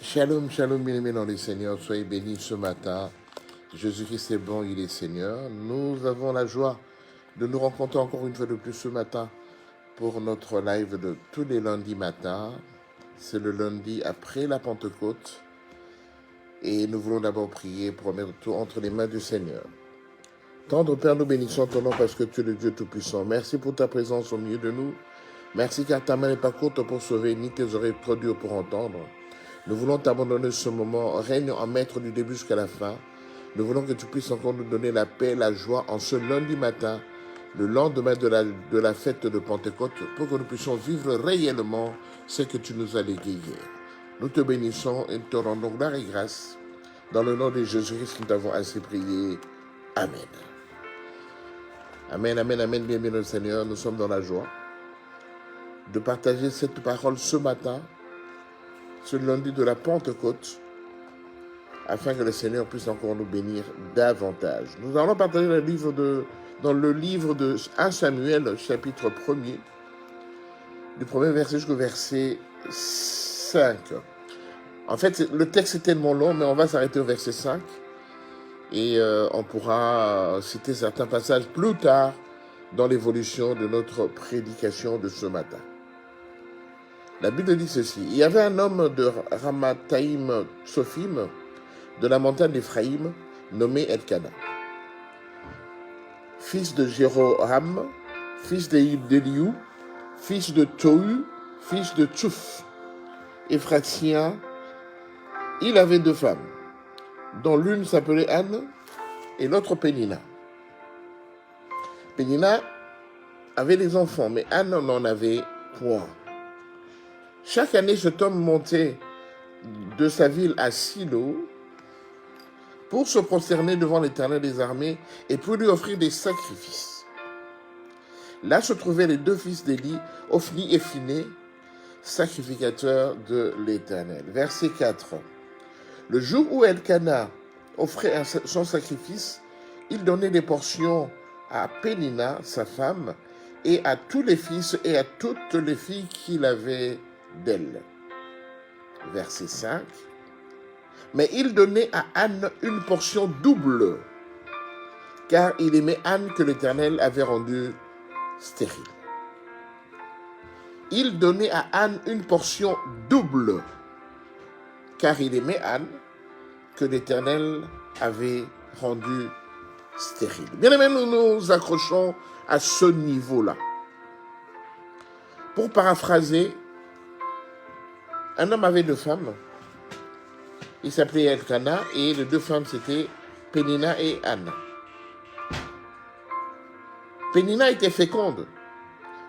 Shalom, shalom, bien-aimés dans le Seigneur, soyez bénis ce matin. Jésus-Christ est bon, il est Seigneur. Nous avons la joie de nous rencontrer encore une fois de plus ce matin pour notre live de tous les lundis matins. C'est le lundi après la Pentecôte et nous voulons d'abord prier pour mettre tout entre les mains du Seigneur. Tendre Père, nous bénissons ton nom parce que tu es le Dieu Tout-Puissant. Merci pour ta présence au milieu de nous. Merci car ta main n'est pas courte pour sauver, ni tes oreilles trop dures pour entendre. Nous voulons t'abandonner ce moment. Règne en maître du début jusqu'à la fin. Nous voulons que tu puisses encore nous donner la paix, la joie en ce lundi matin, le lendemain de la fête de Pentecôte, pour que nous puissions vivre réellement ce que tu nous as légué hier. Nous te bénissons et te rendons gloire et grâce. Dans le nom de Jésus-Christ, nous t'avons ainsi prié. Amen. Amen, amen, amen. Bienvenue au Seigneur. Nous sommes dans la joie de partager cette parole ce matin, ce lundi de la Pentecôte, afin que le Seigneur puisse encore nous bénir davantage. Nous allons partager dans le livre de 1 Samuel, chapitre 1er, du premier verset jusqu'au verset 5. En fait, le texte est tellement long, mais on va s'arrêter au verset 5, et on pourra citer certains passages plus tard dans l'évolution de notre prédication de ce matin. La Bible dit ceci: il y avait un homme de Ramathaïm Tsophim, de la montagne d'Éphraïm, nommé Elkana, fils de Jéroham, fils d'Eliou, fils de Tohu, fils de Tsouf, Éphratien. Il avait deux femmes, dont l'une s'appelait Anne et l'autre Pénina. Pénina avait des enfants, mais Anne n'en avait point. Chaque année, cet homme montait de sa ville à Silo pour se prosterner devant l'Éternel des armées et pour lui offrir des sacrifices. Là se trouvaient les deux fils d'Élie, Ophni et Phiné, sacrificateurs de l'Éternel. Verset 4. Le jour où Elkana offrait son sacrifice, il donnait des portions à Pénina, sa femme, et à tous les fils et à toutes les filles qu'il avait d'elle. Verset 5. Mais il donnait à Anne une portion double, car il aimait Anne que l'Éternel avait rendue stérile. Il donnait à Anne une portion double, car il aimait Anne que l'Éternel avait rendue stérile. Bien aimé, nous nous accrochons à ce niveau-là. Pour paraphraser, un homme avait deux femmes. Il s'appelait Elkana et les deux femmes c'était Pénina et Anne. Pénina était féconde.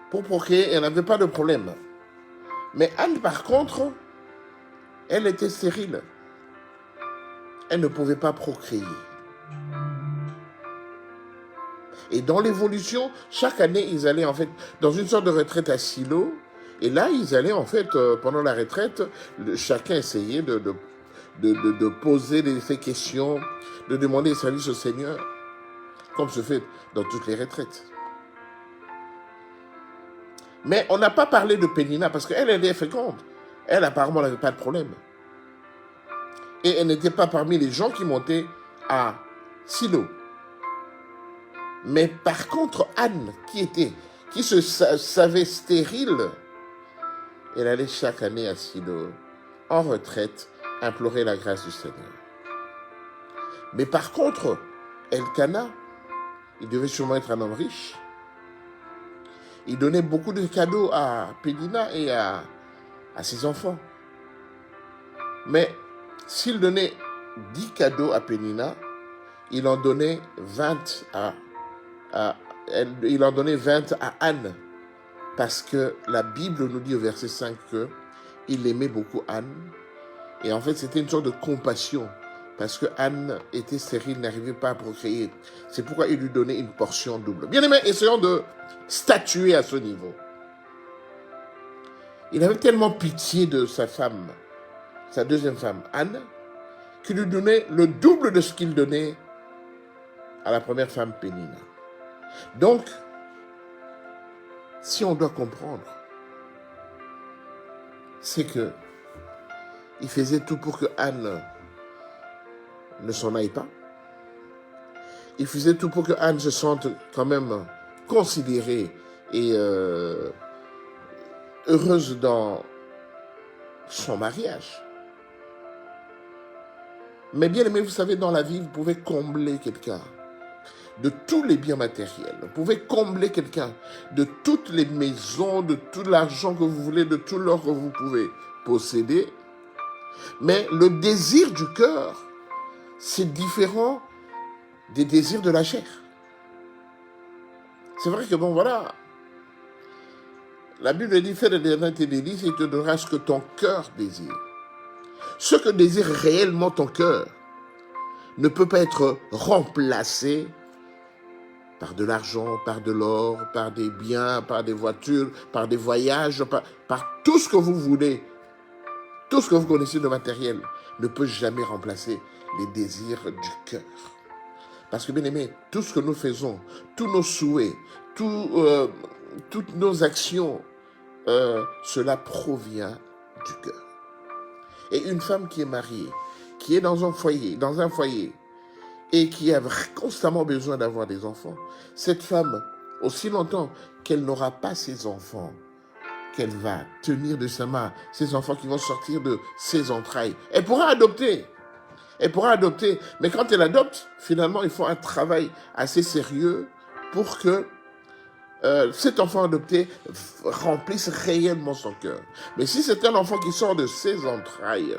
Pour procréer, elle n'avait pas de problème. Mais Anne, par contre, elle était stérile. Elle ne pouvait pas procréer. Et dans l'évolution, chaque année, ils allaient en fait dans une sorte de retraite à Silo. Et là, ils allaient en fait, pendant la retraite, chacun essayait de poser ces questions, de demander des services au Seigneur, comme se fait dans toutes les retraites. Mais on n'a pas parlé de Pénina parce qu'elle est féconde. Elle, apparemment, n'avait pas de problème. Et elle n'était pas parmi les gens qui montaient à Silo. Mais par contre, Anne, qui se savait stérile, elle allait chaque année à Silo, en retraite, implorer la grâce du Seigneur. Mais par contre, Elkana, il devait sûrement être un homme riche. Il donnait beaucoup de cadeaux à Pénina et à ses enfants. Mais s'il donnait 10 cadeaux à Pénina, il en donnait 20 à Anne. Parce que la Bible nous dit au verset 5 qu'il aimait beaucoup Anne. Et en fait, c'était une sorte de compassion. Parce que Anne était stérile, n'arrivait pas à procréer. C'est pourquoi il lui donnait une portion double. Bien aimé, essayons de statuer à ce niveau. Il avait tellement pitié de sa femme, sa deuxième femme, Anne, qu'il lui donnait le double de ce qu'il donnait à la première femme, Pénina. Donc, si on doit comprendre, c'est que il faisait tout pour que Anne ne s'en aille pas. Il faisait tout pour que Anne se sente quand même considérée et heureuse dans son mariage. Mais bien aimé, vous savez, dans la vie, vous pouvez combler quelqu'un de tous les biens matériels. Vous pouvez combler quelqu'un de toutes les maisons, de tout l'argent que vous voulez, de tout l'or que vous pouvez posséder. Mais le désir du cœur, c'est différent des désirs de la chair. C'est vrai que bon, voilà. La Bible dit, fais de l'Éternel tes délices et il te donnera ce que ton cœur désire. Ce que désire réellement ton cœur ne peut pas être remplacé par de l'argent, par de l'or, par des biens, par des voitures, par des voyages, par tout ce que vous voulez. Tout ce que vous connaissez de matériel ne peut jamais remplacer les désirs du cœur. Parce que bien aimé, tout ce que nous faisons, tous nos souhaits, toutes nos actions, cela provient du cœur. Et une femme qui est mariée, qui est dans un foyer, et qui a constamment besoin d'avoir des enfants, cette femme, aussi longtemps qu'elle n'aura pas ses enfants, qu'elle va tenir de sa main, ces enfants qui vont sortir de ses entrailles, elle pourra adopter. Elle pourra adopter. Mais quand elle adopte, finalement, il faut un travail assez sérieux pour que cet enfant adopté remplisse réellement son cœur. Mais si c'est un enfant qui sort de ses entrailles,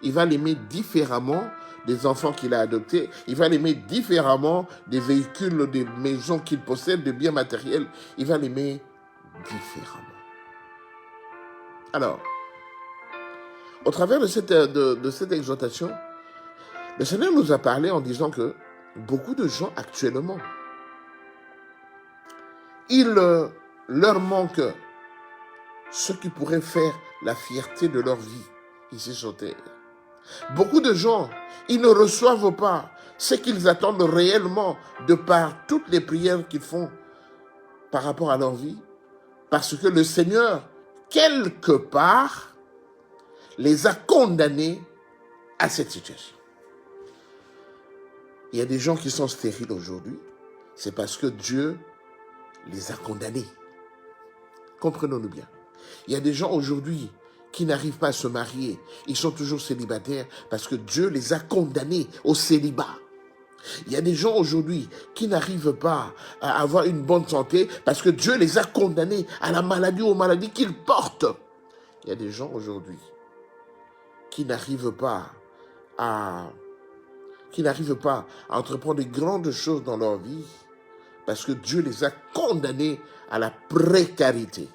il va l'aimer différemment des enfants qu'il a adoptés. Il va l'aimer différemment des véhicules, des maisons qu'il possède, des biens matériels. Il va l'aimer différemment. Alors, au travers de cette exhortation, le Seigneur nous a parlé en disant que beaucoup de gens actuellement, il leur manque ce qui pourrait faire la fierté de leur vie ici sur terre. Beaucoup de gens, ils ne reçoivent pas ce qu'ils attendent réellement de par toutes les prières qu'ils font par rapport à leur vie, parce que le Seigneur, quelque part, les a condamnés à cette situation. Il y a des gens qui sont stériles aujourd'hui, c'est parce que Dieu les a condamnés. Comprenons-nous bien. Il y a des gens aujourd'hui qui n'arrivent pas à se marier. Ils sont toujours célibataires parce que Dieu les a condamnés au célibat. Il y a des gens aujourd'hui qui n'arrivent pas à avoir une bonne santé parce que Dieu les a condamnés à la maladie ou aux maladies qu'ils portent. Il y a des gens aujourd'hui qui n'arrivent pas à entreprendre de grandes choses dans leur vie parce que Dieu les a condamnés à la précarité.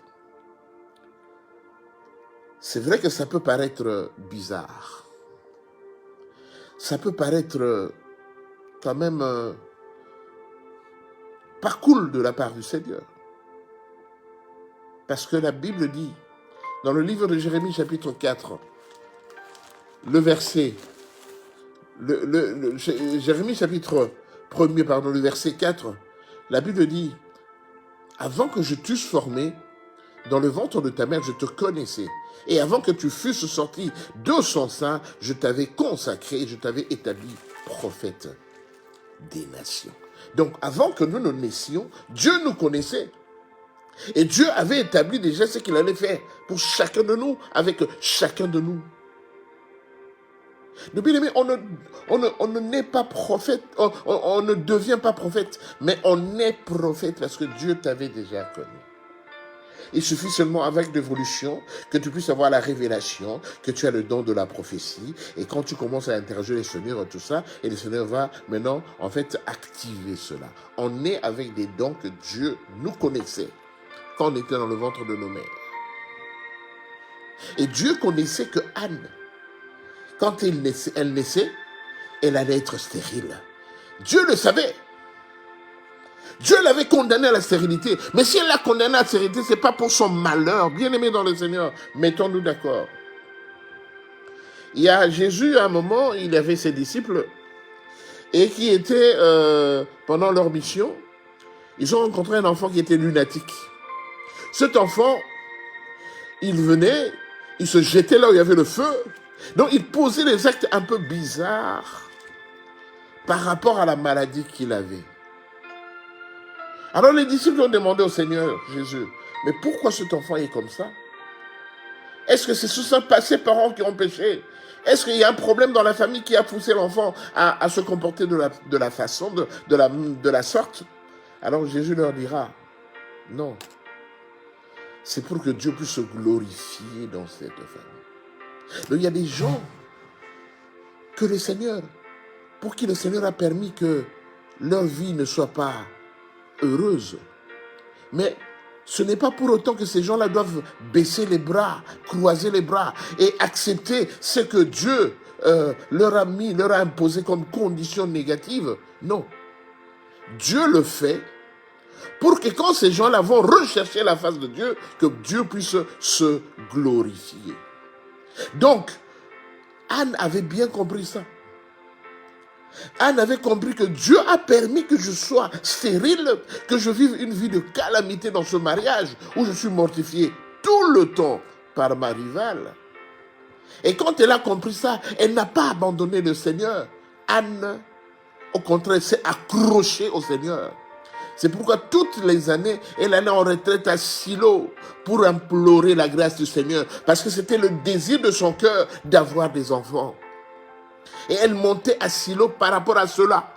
C'est vrai que ça peut paraître bizarre. Ça peut paraître quand même pas cool de la part du Seigneur. Parce que la Bible dit, dans le livre de Jérémie chapitre 4, le verset, Jérémie chapitre 1er, pardon, le verset 4, la Bible dit, avant que je t'eusse formé, dans le ventre de ta mère, je te connaissais. Et avant que tu fusses sorti de son sein, je t'avais consacré, je t'avais établi prophète des nations. Donc, avant que nous ne naissions, Dieu nous connaissait. Et Dieu avait établi déjà ce qu'il allait faire pour chacun de nous, avec chacun de nous. Le bien-aimé, on ne naît pas prophète, on ne devient pas prophète, mais on est prophète parce que Dieu t'avait déjà connu. Il suffit seulement avec l'évolution que tu puisses avoir la révélation, que tu as le don de la prophétie. Et quand tu commences à interroger les Seigneurs et tout ça, et le Seigneur va maintenant, en fait, activer cela. On est avec des dons que Dieu nous connaissait quand on était dans le ventre de nos mères. Et Dieu connaissait que Anne, quand elle naissait, elle allait être stérile. Dieu le savait. Dieu l'avait condamnée à la stérilité. Mais si elle l'a condamnée à la stérilité, ce n'est pas pour son malheur. Bien-aimé dans le Seigneur, mettons-nous d'accord. Il y a Jésus, à un moment, il avait ses disciples, et qui étaient, pendant leur mission, ils ont rencontré un enfant qui était lunatique. Cet enfant, il venait, il se jetait là où il y avait le feu, Donc il posait des actes un peu bizarres par rapport à la maladie qu'il avait. Alors les disciples ont demandé au Seigneur Jésus, mais pourquoi cet enfant est comme ça? Est-ce que c'est ses parents qui ont péché? Est-ce qu'il y a un problème dans la famille qui a poussé l'enfant à se comporter de la façon, de la sorte? Alors Jésus leur dira, non, c'est pour que Dieu puisse se glorifier dans cette famille. Donc il y a des gens que le Seigneur, pour qui le Seigneur a permis que leur vie ne soit pas heureuse. Mais ce n'est pas pour autant que ces gens-là doivent baisser les bras, croiser les bras et accepter ce que Dieu leur a imposé comme condition négative. Non. Dieu le fait pour que quand ces gens-là vont rechercher la face de Dieu, que Dieu puisse se glorifier. Donc, Anne avait bien compris ça. Anne avait compris que Dieu a permis que je sois stérile, que je vive une vie de calamité dans ce mariage où je suis mortifié tout le temps par ma rivale. Et quand elle a compris ça, elle n'a pas abandonné le Seigneur. Anne, au contraire, s'est accrochée au Seigneur. C'est pourquoi toutes les années, elle allait en retraite à Silo pour implorer la grâce du Seigneur, parce que c'était le désir de son cœur d'avoir des enfants. Et elle montait à Silo par rapport à cela.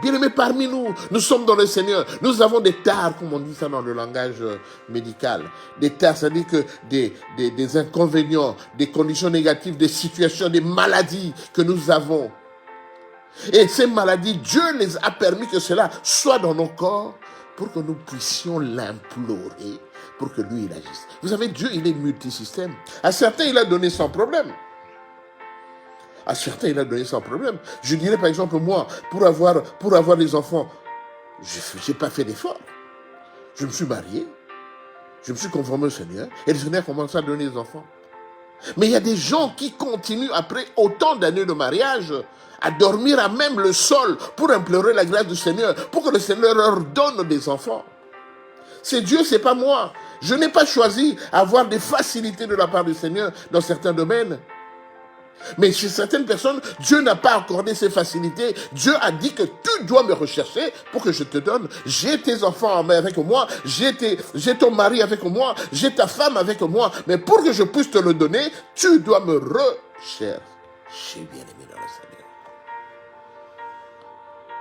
Bien-aimés, parmi nous, nous sommes dans le Seigneur. Nous avons des tares, comme on dit ça dans le langage médical. Des tares, c'est-à-dire que des inconvénients, des conditions négatives, des situations, des maladies que nous avons. Et ces maladies, Dieu les a permis que cela soit dans nos corps pour que nous puissions l'implorer, pour que lui, il agisse. Vous savez, Dieu, il est multisystème. À certains, il a donné sans problème. À certains, il a donné sans problème. Je dirais, par exemple, moi, pour avoir des enfants, je n'ai pas fait d'effort. Je me suis marié, je me suis conformé au Seigneur, et le Seigneur a commencé à donner des enfants. Mais il y a des gens qui continuent, après autant d'années de mariage, à dormir à même le sol pour implorer la grâce du Seigneur, pour que le Seigneur leur donne des enfants. C'est Dieu, c'est pas moi. Je n'ai pas choisi avoir des facilités de la part du Seigneur dans certains domaines. Mais chez certaines personnes, Dieu n'a pas accordé ces facilités. Dieu a dit que tu dois me rechercher pour que je te donne. J'ai tes enfants avec moi, j'ai ton mari avec moi, j'ai ta femme avec moi. Mais pour que je puisse te le donner, tu dois me rechercher, bien-aimé dans le Seigneur.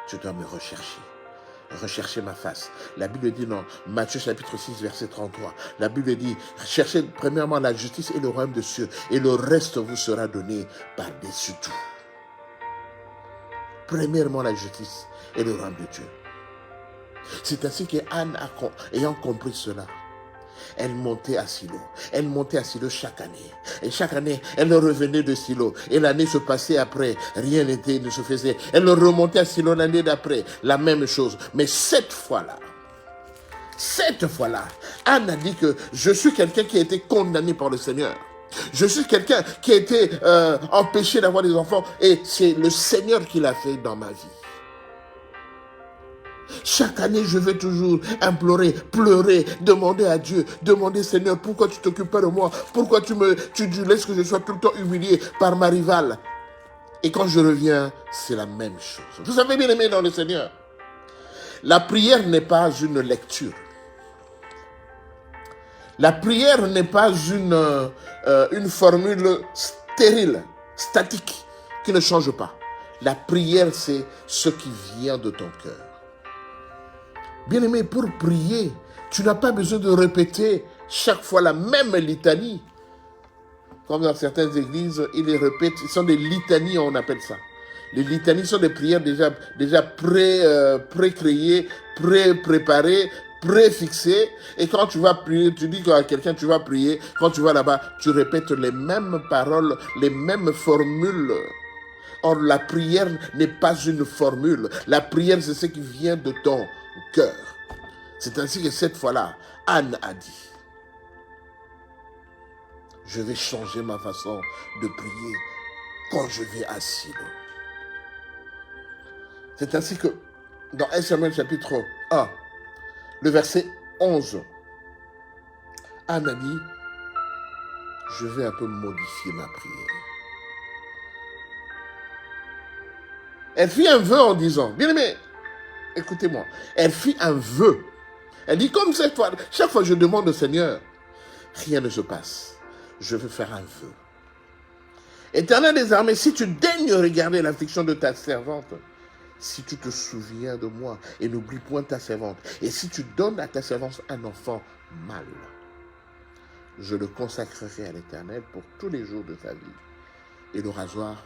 Tu dois me rechercher. Recherchez ma face. La Bible dit dans Matthieu chapitre 6 verset 33, la Bible dit, cherchez premièrement la justice et le royaume de Dieu, et le reste vous sera donné par-dessus tout. Premièrement la justice et le royaume de Dieu. C'est ainsi que Anne, ayant compris cela, elle montait à Silo. Elle montait à Silo chaque année. Et chaque année, elle revenait de Silo. Et l'année se passait après. Rien ne se faisait. Elle remontait à Silo l'année d'après. La même chose. Mais cette fois-là, Anne a dit que je suis quelqu'un qui a été condamné par le Seigneur. Je suis quelqu'un qui a été empêché d'avoir des enfants. Et c'est le Seigneur qui l'a fait dans ma vie. Chaque année, je vais toujours implorer, pleurer, demander à Dieu, demander Seigneur, pourquoi tu t'occupes pas de moi? Pourquoi tu laisses que je sois tout le temps humilié par ma rivale? Et quand je reviens, c'est la même chose. Vous savez, bien aimé dans le Seigneur, la prière n'est pas une lecture. La prière n'est pas une formule stérile, statique, qui ne change pas. La prière, c'est ce qui vient de ton cœur. Bien-aimé, pour prier, tu n'as pas besoin de répéter chaque fois la même litanie. Comme dans certaines églises, ils les répètent, ce sont des litanies, on appelle ça. Les litanies sont des prières déjà pré-créées, pré-préparées, préfixées. Et quand tu vas prier, tu dis à quelqu'un, tu vas prier. Quand tu vas là-bas, tu répètes les mêmes paroles, les mêmes formules. Or, la prière n'est pas une formule. La prière, c'est ce qui vient de ton cœur. C'est ainsi que cette fois-là, Anne a dit, je vais changer ma façon de prier quand je vais à Silo. C'est ainsi que dans 1 Samuel chapitre 1, le verset 11, Anne a dit, je vais un peu modifier ma prière. Elle fit un vœu en disant, bien-aimé, écoutez-moi, elle fit un vœu. Elle dit, comme cette fois, chaque fois que je demande au Seigneur, rien ne se passe. Je veux faire un vœu. Éternel des armées, si tu daignes regarder l'affliction de ta servante, si tu te souviens de moi et n'oublie point ta servante, et si tu donnes à ta servante un enfant mâle, je le consacrerai à l'Éternel pour tous les jours de ta vie. Et le rasoir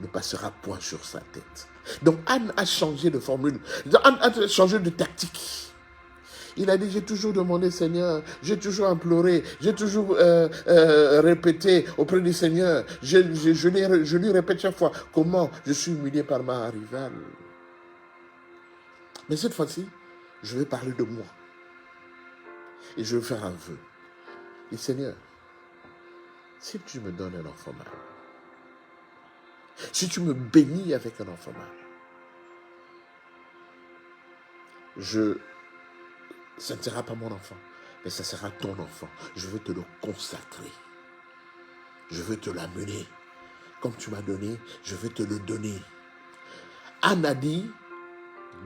ne passera point sur sa tête. Donc Anne a changé de formule, Anne a changé de tactique. Il a dit, j'ai toujours demandé Seigneur, j'ai toujours imploré, j'ai toujours répété auprès du Seigneur. Je lui répète chaque fois comment je suis humilié par ma rivale. Mais cette fois-ci, je vais parler de moi. Et je vais faire un vœu. Et Seigneur, si tu me donnes un enfant mâle, si tu me bénis avec un enfant mâle, ça ne sera pas mon enfant, mais ça sera ton enfant. Je veux te le consacrer. Je veux te l'amener. Comme tu m'as donné, je veux te le donner. Anne a dit,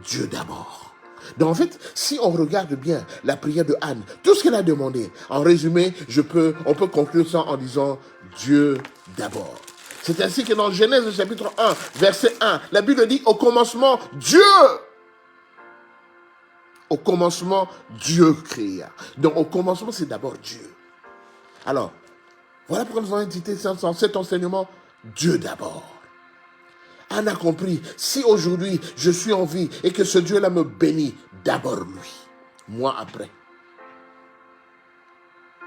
Dieu d'abord. Donc en fait, si on regarde bien la prière de Anne, tout ce qu'elle a demandé, en résumé, on peut conclure ça en disant Dieu d'abord. C'est ainsi que dans Genèse chapitre 1, verset 1, la Bible dit, au commencement, Dieu. Au commencement, Dieu créa. Donc au commencement, c'est d'abord Dieu. Alors, voilà pourquoi nous avons intitulé cet enseignement, Dieu d'abord. Anne a compris, si aujourd'hui je suis en vie et que ce Dieu-là me bénit, d'abord lui, moi après.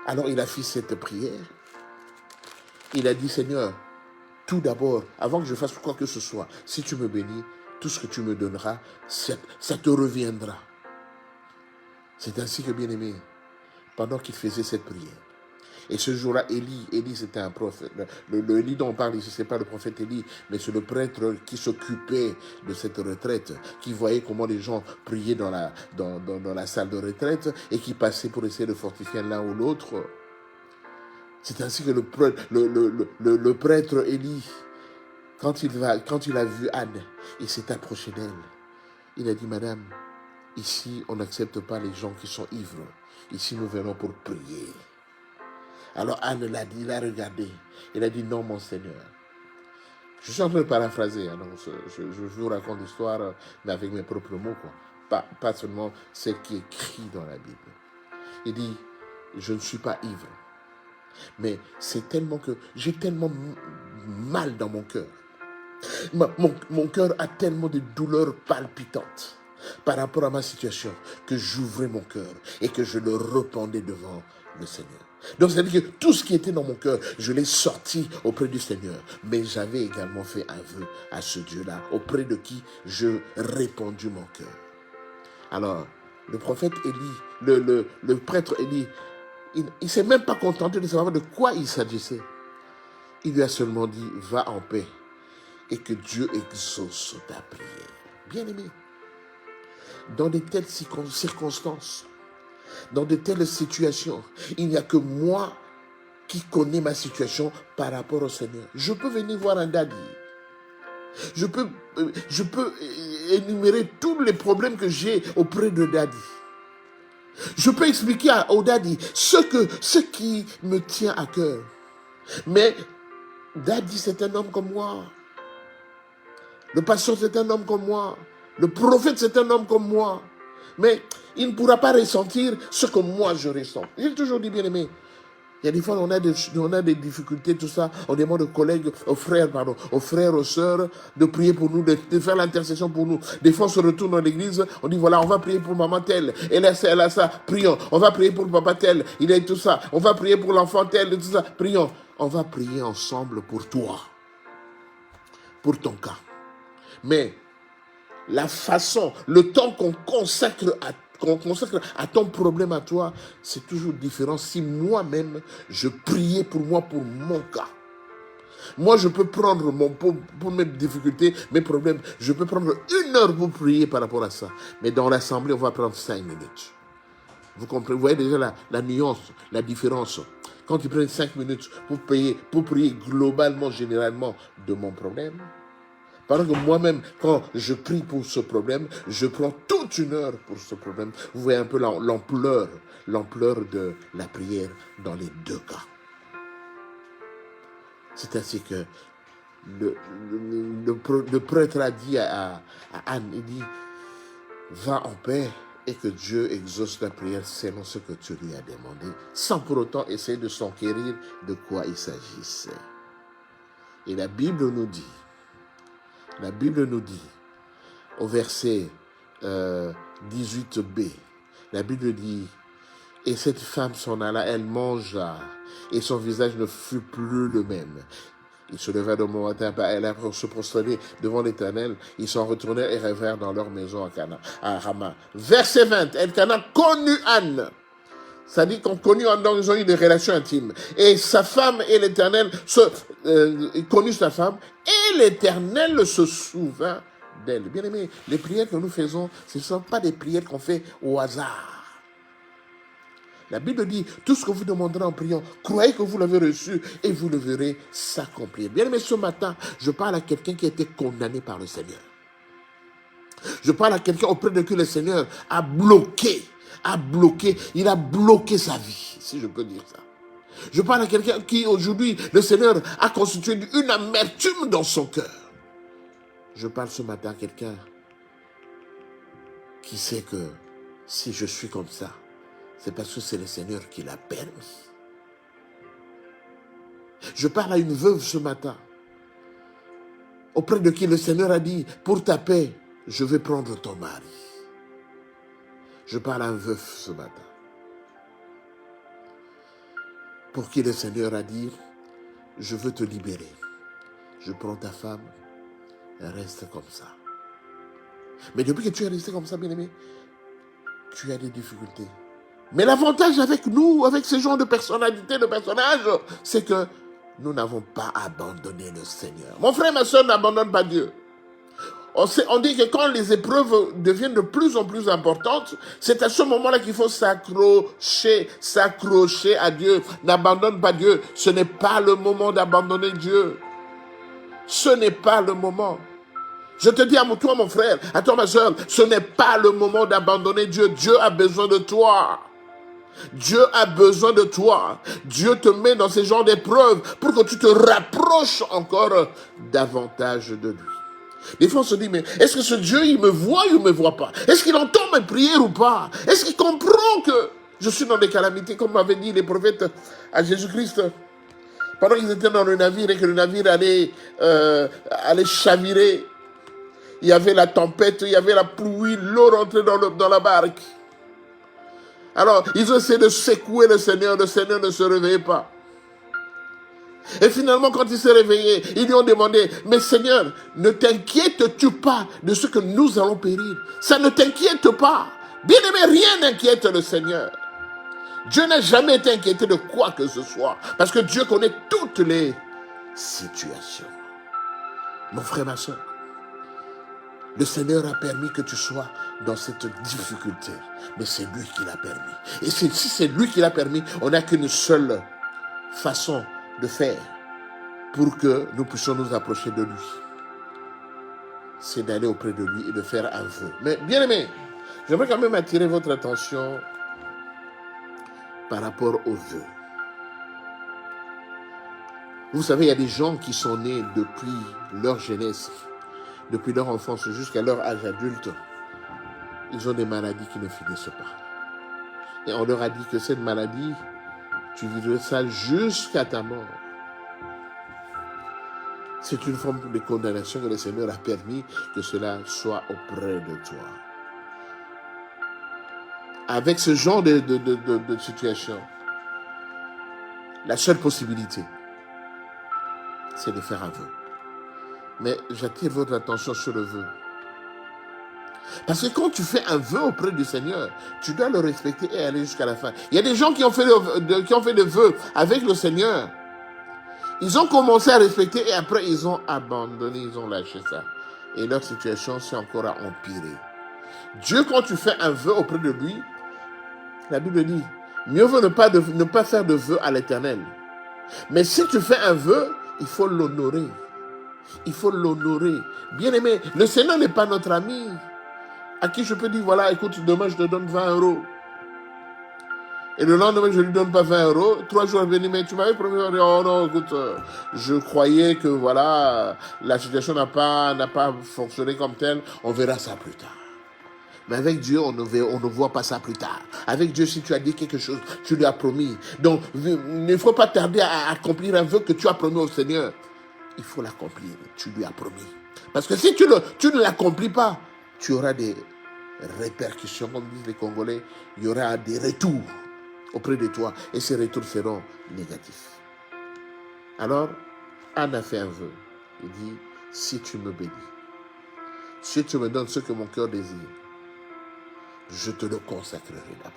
Alors il a fait cette prière. Il a dit, Seigneur, tout d'abord, avant que je fasse quoi que ce soit, si tu me bénis, tout ce que tu me donneras, ça te reviendra. C'est ainsi que, bien-aimé, pendant qu'il faisait cette prière, et ce jour-là, Élie c'était un prophète. Le Élie dont on parle ici, ce n'est pas le prophète Élie, mais c'est le prêtre qui s'occupait de cette retraite, qui voyait comment les gens priaient dans la salle de retraite et qui passaient pour essayer de fortifier l'un ou l'autre. C'est ainsi que le prêtre Élie, quand il a vu Anne, il s'est approché d'elle. Il a dit, Madame, ici, on n'accepte pas les gens qui sont ivres. Ici, nous venons pour prier. Alors Anne l'a dit, il a regardé. Il a dit, non, mon Seigneur. Je suis en train de paraphraser. Hein, donc je vous raconte l'histoire, mais avec mes propres mots, quoi. Pas seulement celle qui est écrite dans la Bible. Il dit, je ne suis pas ivre. Mais c'est tellement que j'ai tellement mal dans mon cœur. Mon cœur a tellement de douleurs palpitantes par rapport à ma situation que j'ouvrais mon cœur et que je le répandais devant le Seigneur. Donc ça veut dire que tout ce qui était dans mon cœur, je l'ai sorti auprès du Seigneur. Mais j'avais également fait un vœu à ce Dieu-là, auprès de qui je répandis mon cœur. Alors, le prophète Élie, le prêtre Élie, il ne s'est même pas contenté de savoir de quoi il s'agissait. Il lui a seulement dit, va en paix et que Dieu exauce ta prière. Bien-aimé, dans de telles circonstances, dans de telles situations, il n'y a que moi qui connais ma situation par rapport au Seigneur. Je peux venir voir un daddy. Je peux énumérer tous les problèmes que j'ai auprès de daddy. Je peux expliquer au daddy ce qui me tient à cœur. Mais daddy, c'est un homme comme moi. Le pasteur, c'est un homme comme moi. Le prophète, c'est un homme comme moi. Mais il ne pourra pas ressentir ce que moi je ressens. J'ai toujours dit, bien aimé, il y a des fois, on a des difficultés, tout ça. On demande aux collègues, aux frères, aux sœurs, de prier pour nous, de faire l'intercession pour nous. Des fois, on se retourne dans l'église, on dit, voilà, on va prier pour maman telle. Elle a ça, prions. On va prier pour papa tel, il a tout ça. On va prier pour l'enfant tel, tout ça, prions. On va prier ensemble pour toi, pour ton cas. Mais la façon, le temps qu'on consacre à ton problème à toi, c'est toujours différent si moi-même, je priais pour moi, pour mon cas. Moi, je peux prendre pour mes difficultés, mes problèmes, je peux prendre 1 heure pour prier par rapport à ça. Mais dans l'assemblée, on va prendre 5 minutes. Vous comprenez, vous voyez déjà la nuance, la différence. quand ils prennent 5 minutes pour prier globalement, généralement, de mon problème. Pendant que moi-même, quand je prie pour ce problème, je prends toute une heure pour ce problème. Vous voyez un peu l'ampleur de la prière dans les deux cas. C'est ainsi que le prêtre a dit à Anne, il dit, va en paix et que Dieu exauce la prière selon ce que tu lui as demandé, sans pour autant essayer de s'enquérir de quoi il s'agissait. Et la Bible nous dit, au verset 18b, la Bible dit, et cette femme s'en alla, elle mangea, et son visage ne fut plus le même. Ils se levèrent de bon matin, elle a se prosterner devant l'Éternel. Ils s'en retournèrent et revinrent dans leur maison à Rama. Verset 20, Elkana connut Anne. Ça dit qu'on connut Anne, donc ils ont eu des relations intimes. Et sa femme et l'Éternel connut sa femme, et l'Éternel se souvint d'elle. Bien aimé, les prières que nous faisons, ce ne sont pas des prières qu'on fait au hasard. La Bible dit, tout ce que vous demanderez en priant, croyez que vous l'avez reçu et vous le verrez s'accomplir. Bien aimé, ce matin, je parle à quelqu'un qui a été condamné par le Seigneur. Je parle à quelqu'un auprès de qui le Seigneur a bloqué, il a bloqué sa vie, si je peux dire ça. Je parle à quelqu'un qui, aujourd'hui, le Seigneur a constitué une amertume dans son cœur. Je parle ce matin à quelqu'un qui sait que si je suis comme ça, c'est parce que c'est le Seigneur qui l'a permis. Je parle à une veuve ce matin, auprès de qui le Seigneur a dit, pour ta paix, je vais prendre ton mari. Je parle à un veuf ce matin, pour qui le Seigneur a dit, je veux te libérer. Je prends ta femme, reste comme ça. Mais depuis que tu es resté comme ça, bien-aimé, tu as des difficultés. Mais l'avantage avec nous, avec ce genre de personnalité, de personnage, c'est que nous n'avons pas abandonné le Seigneur. Mon frère, ma soeur, n'abandonne pas Dieu. On dit que quand les épreuves deviennent de plus en plus importantes, c'est à ce moment-là qu'il faut s'accrocher à Dieu. N'abandonne pas Dieu. Ce n'est pas le moment d'abandonner Dieu. Ce n'est pas le moment. Je te dis à toi, mon frère, à toi, ma soeur, ce n'est pas le moment d'abandonner Dieu. Dieu a besoin de toi. Dieu a besoin de toi. Dieu te met dans ces genres d'épreuves pour que tu te rapproches encore davantage de lui. Des fois, on se dit, mais est-ce que ce Dieu, il me voit ou il ne me voit pas? Est-ce qu'il entend mes prières ou pas? Est-ce qu'il comprend que je suis dans des calamités, comme m'avaient dit les prophètes à Jésus-Christ? Pendant qu'ils étaient dans le navire et que le navire allait chavirer, il y avait la tempête, il y avait la pluie, l'eau rentrait dans la barque. Alors, ils ont essayé de secouer le Seigneur ne se réveillait pas. Et finalement, quand il s'est réveillé, ils lui ont demandé, mais Seigneur, ne t'inquiètes-tu pas de ce que nous allons périr? Ça ne t'inquiète pas. Bien aimé, rien n'inquiète le Seigneur. Dieu n'a jamais été inquiété de quoi que ce soit, parce que Dieu connaît toutes les situations. Mon frère, ma soeur, le Seigneur a permis que tu sois dans cette difficulté. Mais c'est lui qui l'a permis. Et si c'est lui qui l'a permis, on n'a qu'une seule façon de faire pour que nous puissions nous approcher de lui. C'est d'aller auprès de lui et de faire un vœu. Mais bien aimé, j'aimerais quand même attirer votre attention par rapport aux vœux. Vous savez, il y a des gens qui sont nés depuis leur jeunesse, depuis leur enfance jusqu'à leur âge adulte. Ils ont des maladies qui ne finissent pas. Et on leur a dit que cette maladie, tu vivras ça jusqu'à ta mort. C'est une forme de condamnation que le Seigneur a permis que cela soit auprès de toi. Avec ce genre de situation, la seule possibilité, c'est de faire un vœu. Mais j'attire votre attention sur le vœu. Parce que quand tu fais un vœu auprès du Seigneur, tu dois le respecter et aller jusqu'à la fin. Il y a des gens qui ont fait des vœux avec le Seigneur. Ils ont commencé à respecter et après ils ont abandonné, ils ont lâché ça. Et leur situation s'est encore empirée. Dieu, quand tu fais un vœu auprès de lui, la Bible dit, Mieux vaut ne pas faire de vœu à l'Éternel. Mais si tu fais un vœu, il faut l'honorer. Il faut l'honorer. Bien-aimé, le Seigneur n'est pas notre ami. À qui je peux dire, voilà, écoute, demain je te donne 20 €. Et le lendemain, je ne lui donne pas 20 €. 3 jours à venir, mais tu m'avais promis, oh non, écoute, je croyais que voilà, la situation n'a pas fonctionné comme telle. On verra ça plus tard. Mais avec Dieu, on ne voit pas ça plus tard. Avec Dieu, si tu as dit quelque chose, tu lui as promis. Donc, il ne faut pas tarder à accomplir un vœu que tu as promis au Seigneur. Il faut l'accomplir. Tu lui as promis. Parce que si tu ne l'accomplis pas, tu auras des répercussions, comme disent les Congolais. Il y aura des retours auprès de toi. Et ces retours seront négatifs. Alors, Anne a fait un vœu. Il dit, si tu me bénis, si tu me donnes ce que mon cœur désire, je te le consacrerai d'abord.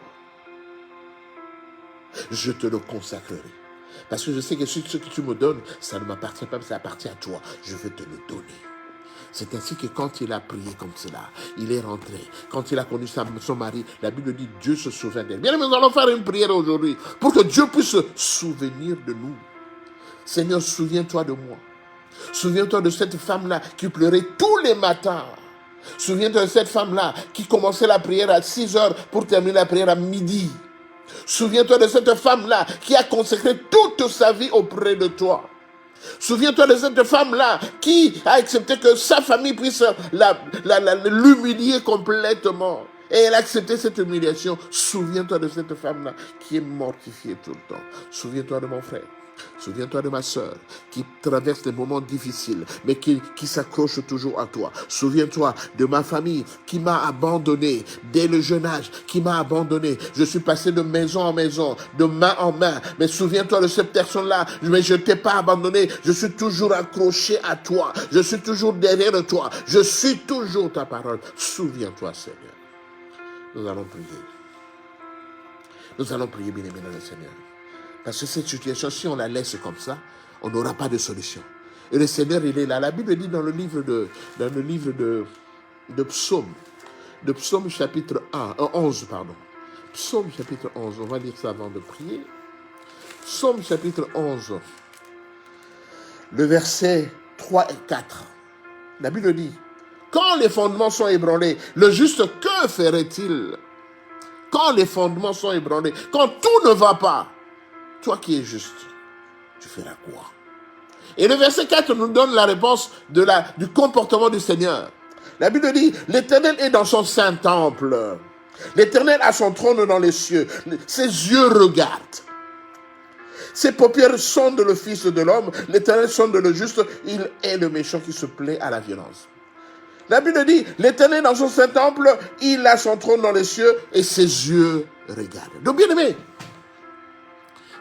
Je te le consacrerai. Parce que je sais que ce que tu me donnes, ça ne m'appartient pas, mais ça appartient à toi. Je veux te le donner. C'est ainsi que quand il a prié comme cela, il est rentré. Quand il a connu son mari, la Bible dit Dieu se souvient d'elle. Bien, nous allons faire une prière aujourd'hui pour que Dieu puisse se souvenir de nous. Seigneur, souviens-toi de moi. Souviens-toi de cette femme-là qui pleurait tous les matins. Souviens-toi de cette femme-là qui commençait la prière à 6 heures pour terminer la prière à midi. Souviens-toi de cette femme-là qui a consacré toute sa vie auprès de toi. Souviens-toi de cette femme-là qui a accepté que sa famille puisse l'humilier complètement. Et elle a accepté cette humiliation. Souviens-toi de cette femme-là qui est mortifiée tout le temps. Souviens-toi de mon frère. Souviens-toi de ma soeur qui traverse des moments difficiles, mais qui s'accroche toujours à toi. Souviens-toi de ma famille qui m'a abandonné dès le jeune âge, qui m'a abandonné. Je suis passé de maison en maison, de main en main. Mais souviens-toi de cette personne-là. Mais je ne t'ai pas abandonné. Je suis toujours accroché à toi. Je suis toujours derrière toi. Je suis toujours ta parole. Souviens-toi, Seigneur. Nous allons prier. Nous allons prier, bien-aimé dans le Seigneur. Parce que cette situation, si on la laisse comme ça, on n'aura pas de solution. Et le Seigneur, il est là. La Bible dit dans le livre de Psaume, de Psaume chapitre 11, pardon. Psaume chapitre 11, on va lire ça avant de prier. Psaume chapitre 11, le verset 3 et 4. La Bible dit, quand les fondements sont ébranlés, le juste, que ferait-il? Quand les fondements sont ébranlés, quand tout ne va pas, toi qui es juste, tu feras quoi? Et le verset 4 nous donne la réponse du comportement du Seigneur. La Bible dit, l'Éternel est dans son saint temple. L'Éternel a son trône dans les cieux. Ses yeux regardent. Ses paupières sondent le Fils de l'homme. L'Éternel sonde le juste. Il est le méchant qui se plaît à la violence. La Bible dit, l'Éternel dans son saint temple, il a son trône dans les cieux et ses yeux regardent. Donc bien aimé,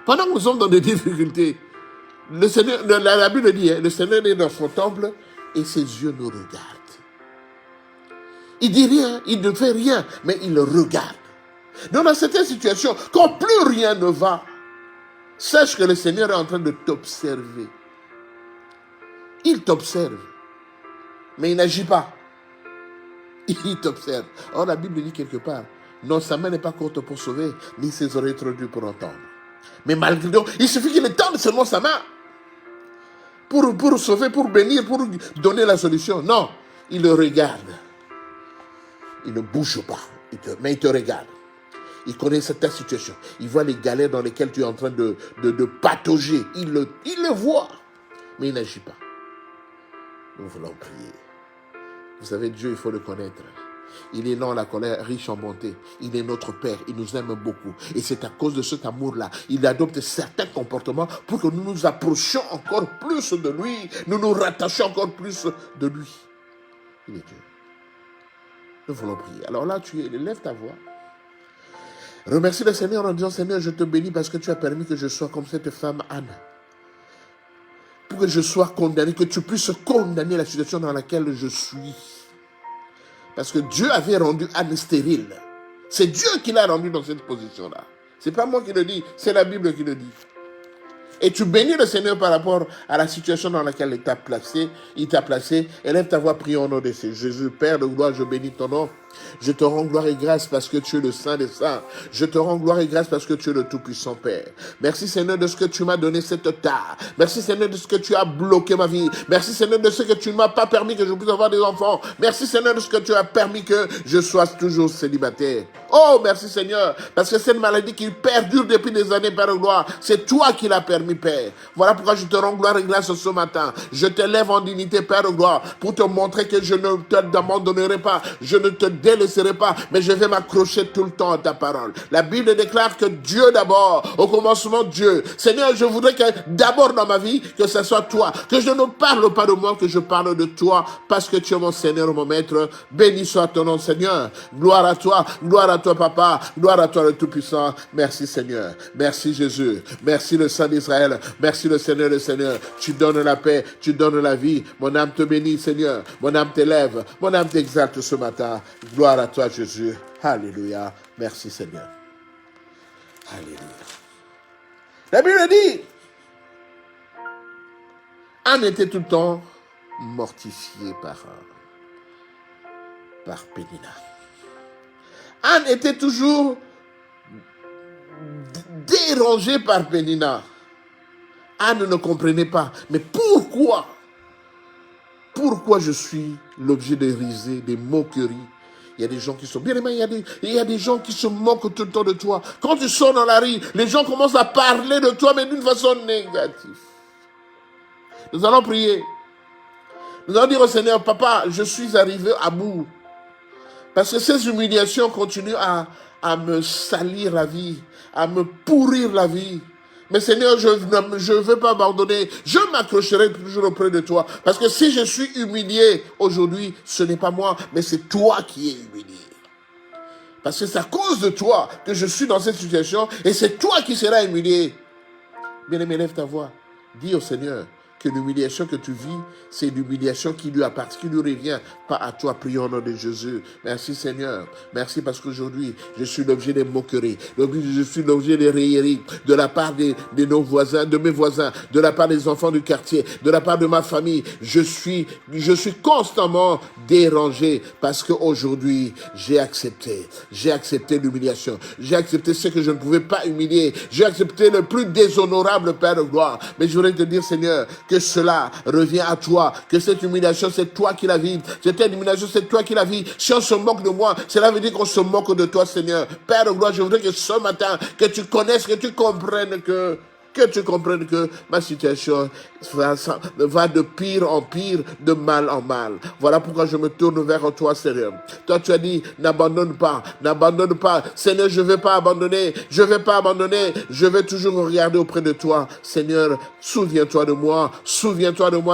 pendant que nous sommes dans des difficultés, le Seigneur, la Bible dit, le Seigneur est dans son temple et ses yeux nous regardent. Il dit rien, il ne fait rien, mais il regarde. Donc dans certaines situations, quand plus rien ne va, sache que le Seigneur est en train de t'observer. Il t'observe, mais il n'agit pas. Il t'observe. Or la Bible dit quelque part, non, sa main n'est pas courte pour sauver, ni ses oreilles trop dures pour entendre. Mais malgré tout, il suffit qu'il tende seulement sa main pour sauver, pour bénir, pour donner la solution. Non, il le regarde. Il ne bouge pas, mais il te regarde. Il connaît ta situation. Il voit les galères dans lesquelles tu es en train de patauger. Il le voit, mais il n'agit pas. Nous voulons prier. Vous savez, Dieu, il faut le connaître. Il est lent à la colère, riche en bonté. Il est notre Père, il nous aime beaucoup. Et c'est à cause de cet amour-là, il adopte certains comportements pour que nous nous approchions encore plus de lui. Nous nous rattachions encore plus de lui. Il est Dieu. Nous voulons prier. Alors là, lève ta voix. Remercie le Seigneur en disant, Seigneur, je te bénis parce que tu as permis que je sois comme cette femme Anne. Pour que je sois condamné, que tu puisses condamner la situation dans laquelle je suis. Parce que Dieu avait rendu Anne stérile. C'est Dieu qui l'a rendu dans cette position-là. Ce n'est pas moi qui le dis, c'est la Bible qui le dit. Et tu bénis le Seigneur par rapport à la situation dans laquelle il t'a placé. Élève ta voix, prie au nom de Jésus. Père de gloire, je bénis ton nom. Je te rends gloire et grâce parce que tu es le Saint des Saints. Je te rends gloire et grâce parce que tu es le Tout-Puissant Père. Merci Seigneur de ce que tu m'as donné cette tare. Merci Seigneur de ce que tu as bloqué ma vie. Merci Seigneur de ce que tu ne m'as pas permis que je puisse avoir des enfants. Merci Seigneur de ce que tu as permis que je sois toujours célibataire. Oh, merci Seigneur, parce que cette maladie qui perdure depuis des années, Père de gloire, c'est toi qui l'as permis, Père. Voilà pourquoi je te rends gloire et grâce ce matin. Je t'élève en dignité, Père de gloire, pour te montrer que je ne t'abandonnerai pas, je ne te délaisserai pas, mais je vais m'accrocher tout le temps à ta parole. La Bible déclare que Dieu d'abord, au commencement Dieu. Seigneur, je voudrais que d'abord dans ma vie, que ce soit toi, que je ne parle pas de moi, que je parle de toi, parce que tu es mon Seigneur, mon Maître. Béni soit ton nom, Seigneur. Gloire à toi, Papa. Gloire à toi, le Tout-Puissant. Merci, Seigneur. Merci, Jésus. Merci, le Saint d'Israël. Merci, le Seigneur, le Seigneur. Tu donnes la paix, tu donnes la vie. Mon âme te bénit, Seigneur. Mon âme t'élève. Mon âme t'exalte ce matin. Gloire à toi, Jésus. Alléluia. Merci, Seigneur. Alléluia. La Bible dit, Anne était tout le temps mortifiée par Pénina. Anne était toujours dérangée par Pénina. Anne ne comprenait pas. Mais pourquoi je suis l'objet des risées, des moqueries? Il y a des gens qui sont bien aimés, il y a des gens qui se moquent tout le temps de toi. Quand tu sors dans la rue, les gens commencent à parler de toi, mais d'une façon négative. Nous allons prier. Nous allons dire au Seigneur, Papa, je suis arrivé à bout. Parce que ces humiliations continuent à me salir la vie, à me pourrir la vie. Mais Seigneur, je ne veux pas abandonner. Je m'accrocherai toujours auprès de toi. Parce que si je suis humilié aujourd'hui, ce n'est pas moi, mais c'est toi qui es humilié. Parce que c'est à cause de toi que je suis dans cette situation et c'est toi qui seras humilié. Bien-aimé, lève ta voix. Dis au Seigneur que l'humiliation que tu vis, c'est l'humiliation qui lui appartient, qui lui revient, pas à toi. Prions au nom de Jésus. Merci Seigneur. Merci parce qu'aujourd'hui, je suis l'objet des moqueries. Je suis l'objet des railleries de la part de nos voisins, de mes voisins, de la part des enfants du quartier, de la part de ma famille. Je suis constamment dérangé parce qu'aujourd'hui, j'ai accepté l'humiliation. J'ai accepté ce que je ne pouvais pas humilier. J'ai accepté le plus déshonorable Père de gloire. Mais je voudrais te dire, Seigneur, que cela revient à toi, que cette humiliation, c'est toi qui la vis. Cette humiliation, c'est toi qui la vis. Si on se moque de moi, cela veut dire qu'on se moque de toi, Seigneur. Père de gloire, je voudrais que ce matin, que tu connaisses, que tu comprennes que ma situation va de pire en pire, de mal en mal. Voilà pourquoi je me tourne vers toi, Seigneur. Toi, tu as dit, n'abandonne pas. Seigneur, je ne vais pas abandonner. Je vais toujours regarder auprès de toi. Seigneur, souviens-toi de moi,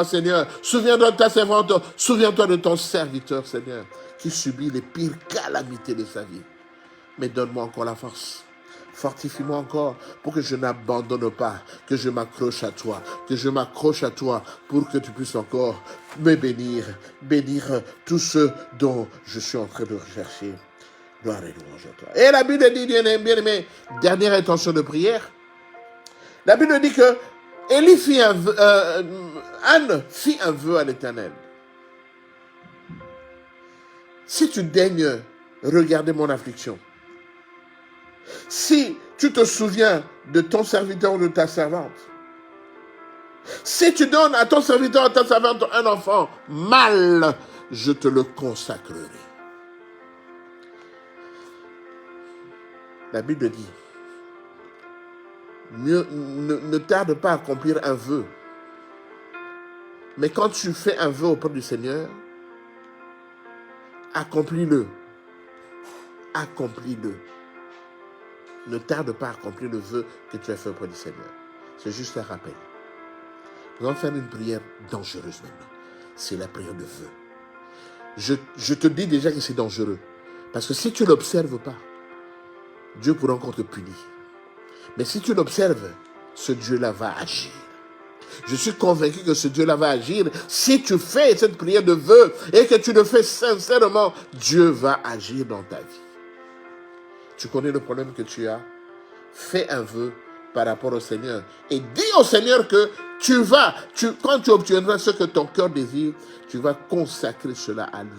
Seigneur. Souviens-toi de ta servante. Souviens-toi de ton serviteur, Seigneur, qui subit les pires calamités de sa vie. Mais donne-moi encore la force. Fortifie-moi encore pour que je n'abandonne pas, que je m'accroche à toi, pour que tu puisses encore me bénir tout ce dont je suis en train de rechercher. Gloire et louange à toi. Et la Bible dit, bien aimé, dernière intention de prière, la Bible dit que Anne fit un vœu à l'Éternel. Si tu daignes regarder mon affliction, si tu te souviens de ton serviteur ou de ta servante, si tu donnes à ton serviteur ou à ta servante un enfant mâle, je te le consacrerai. La Bible dit, ne tarde pas à accomplir un vœu. Mais quand tu fais un vœu auprès du Seigneur, accomplis-le. Ne tarde pas à accomplir le vœu que tu as fait auprès du Seigneur. C'est juste un rappel. Nous allons faire une prière dangereuse maintenant. C'est la prière de vœu. Je te dis déjà que c'est dangereux. Parce que si tu ne l'observes pas, Dieu pourra encore te punir. Mais si tu l'observes, ce Dieu-là va agir. Je suis convaincu que ce Dieu-là va agir. Si tu fais cette prière de vœu et que tu le fais sincèrement, Dieu va agir dans ta vie. Tu connais le problème que tu as? Fais un vœu par rapport au Seigneur. Et dis au Seigneur que quand tu obtiendras ce que ton cœur désire, tu vas consacrer cela à lui.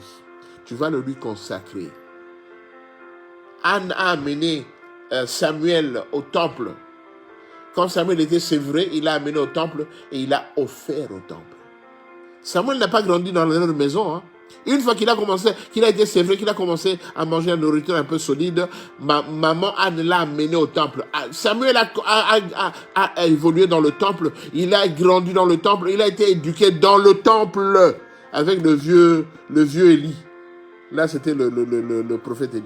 Tu vas le lui consacrer. Anne a amené Samuel au temple. Quand Samuel était sévré, il l'a amené au temple et il l'a offert au temple. Samuel n'a pas grandi dans leur maison. Hein. Une fois qu'il a commencé, qu'il a été sévré, qu'il a commencé à manger une nourriture un peu solide, maman Anne l'a amené au temple. Samuel a évolué dans le temple, il a grandi dans le temple, il a été éduqué dans le temple avec le vieux Élie. Là, c'était le prophète Élie.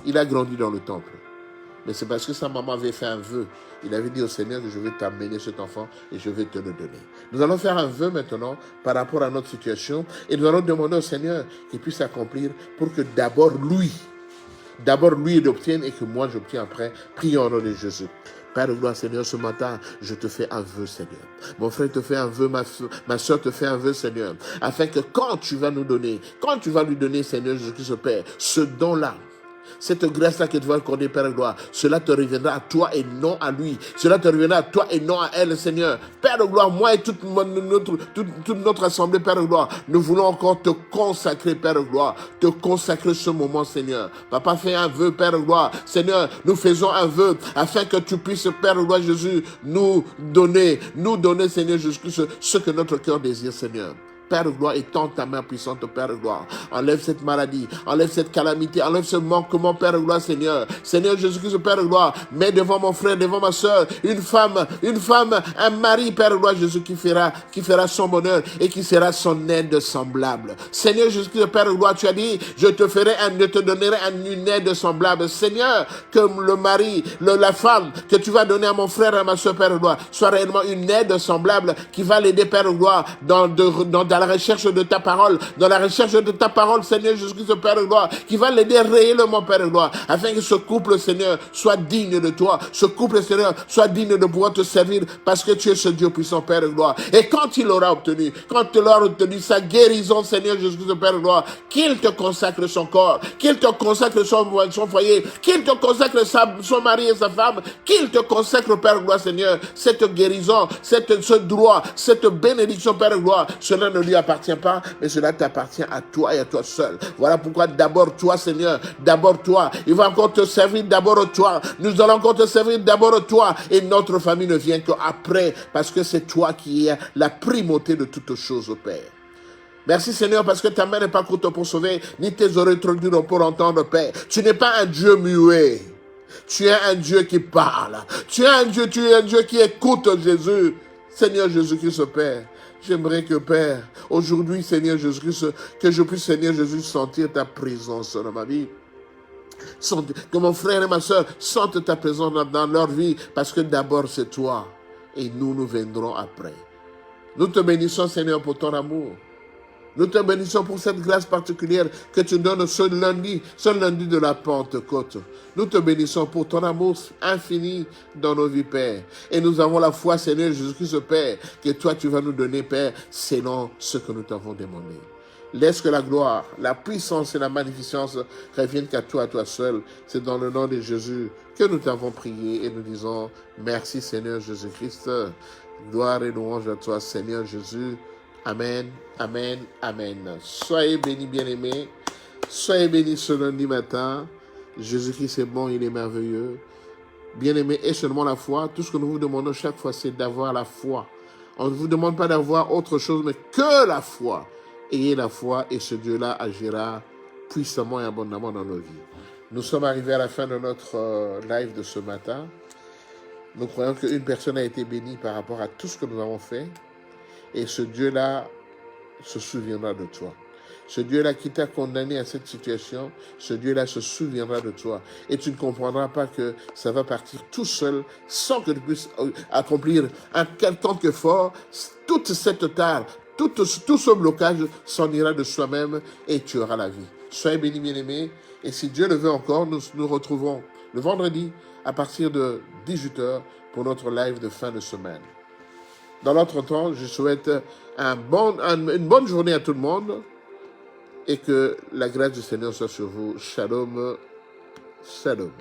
Il a grandi dans le temple. Mais c'est parce que sa maman avait fait un vœu. Il avait dit au Seigneur que je vais t'amener cet enfant et je vais te le donner. Nous allons faire un vœu maintenant par rapport à notre situation et nous allons demander au Seigneur qu'il puisse accomplir pour que d'abord lui il obtienne et que moi j'obtienne après. Prions au nom de Jésus. Père de gloire, Seigneur, ce matin, je te fais un vœu, Seigneur. Mon frère te fait un vœu, ma soeur te fait un vœu, Seigneur. Afin que quand tu vas lui donner, Seigneur Jésus-Christ, Père, ce don-là, cette grâce-là que tu vas accorder, Père de gloire, cela te reviendra à toi et non à lui. Cela te reviendra à toi et non à elle, Seigneur. Père de gloire, moi et toute notre assemblée, Père de gloire, nous voulons encore te consacrer, Père de gloire, te consacrer ce moment, Seigneur. Papa fait un vœu, Père de gloire. Seigneur, nous faisons un vœu afin que tu puisses, Père de gloire, Jésus, nous donner, Seigneur Jésus-Christ, ce que notre cœur désire, Seigneur. Père de gloire, étends ta main puissante, Père de gloire. Enlève cette maladie, enlève cette calamité, enlève ce manquement, Père de gloire, Seigneur. Seigneur Jésus-Christ, Père de gloire, mets devant mon frère, devant ma soeur, une femme, un mari, Père de gloire, Jésus, qui fera son bonheur et qui sera son aide semblable. Seigneur Jésus-Christ, Père de gloire, tu as dit, je te donnerai une aide semblable. Seigneur, que le mari, la femme que tu vas donner à mon frère et à ma soeur, Père de gloire, soit réellement une aide semblable qui va l'aider, Père de gloire, dans la recherche de ta parole, Seigneur Jésus-Christ, Père de gloire, qui va l'aider réellement, Père de gloire, afin que ce couple, Seigneur, soit digne de toi, ce couple, Seigneur, soit digne de pouvoir te servir, parce que tu es ce Dieu puissant, Père de gloire. Et quand il aura obtenu sa guérison, Seigneur Jésus-Christ, Père de gloire, qu'il te consacre son corps, qu'il te consacre son foyer, qu'il te consacre son mari et sa femme, qu'il te consacre, Père de gloire, Seigneur, cette guérison, ce droit, cette bénédiction, Père de gloire, cela ne lui appartient pas, mais cela t'appartient à toi et à toi seul. Voilà pourquoi d'abord toi, Seigneur, d'abord toi. Il va encore te servir d'abord toi. Nous allons encore te servir d'abord toi. Et notre famille ne vient qu'après, parce que c'est toi qui es la primauté de toutes choses, Père. Merci Seigneur, parce que ta main n'est pas courte pour sauver, ni tes oreilles trop dures pour entendre, Père. Tu n'es pas un Dieu muet. Tu es un Dieu qui parle. Tu es un Dieu qui écoute, Jésus. Seigneur Jésus-Christ, Père. J'aimerais que, Père, aujourd'hui, Seigneur Jésus-Christ, que je puisse, Seigneur Jésus, sentir ta présence dans ma vie. Que mon frère et ma soeur sentent ta présence dans leur vie, parce que d'abord c'est toi, et nous viendrons après. Nous te bénissons, Seigneur, pour ton amour. Nous te bénissons pour cette grâce particulière que tu donnes ce lundi de la Pentecôte. Nous te bénissons pour ton amour infini dans nos vies, Père. Et nous avons la foi, Seigneur Jésus-Christ, Père, que toi tu vas nous donner, Père, selon ce que nous t'avons demandé. Laisse que la gloire, la puissance et la magnificence reviennent qu'à toi seul. C'est dans le nom de Jésus que nous t'avons prié et nous disons merci, Seigneur Jésus-Christ. Gloire et louange à toi, Seigneur Jésus. Amen, amen, amen. Soyez bénis, bien-aimés. Soyez bénis ce lundi matin. Jésus-Christ est bon, il est merveilleux. Bien-aimés, et seulement la foi. Tout ce que nous vous demandons chaque fois, c'est d'avoir la foi. On ne vous demande pas d'avoir autre chose, mais que la foi. Ayez la foi et ce Dieu-là agira puissamment et abondamment dans nos vies. Nous sommes arrivés à la fin de notre live de ce matin. Nous croyons qu'une personne a été bénie par rapport à tout ce que nous avons fait. Et ce Dieu-là se souviendra de toi. Ce Dieu-là qui t'a condamné à cette situation, ce Dieu-là se souviendra de toi. Et tu ne comprendras pas que ça va partir tout seul, sans que tu puisses accomplir un quelconque effort. Toute cette tare, tout ce blocage s'en ira de soi-même et tu auras la vie. Soyez bénis, bien-aimés. Et si Dieu le veut encore, nous nous retrouvons le vendredi à partir de 18h pour notre live de fin de semaine. Dans l'entretemps, je souhaite une bonne journée à tout le monde et que la grâce du Seigneur soit sur vous. Shalom, shalom.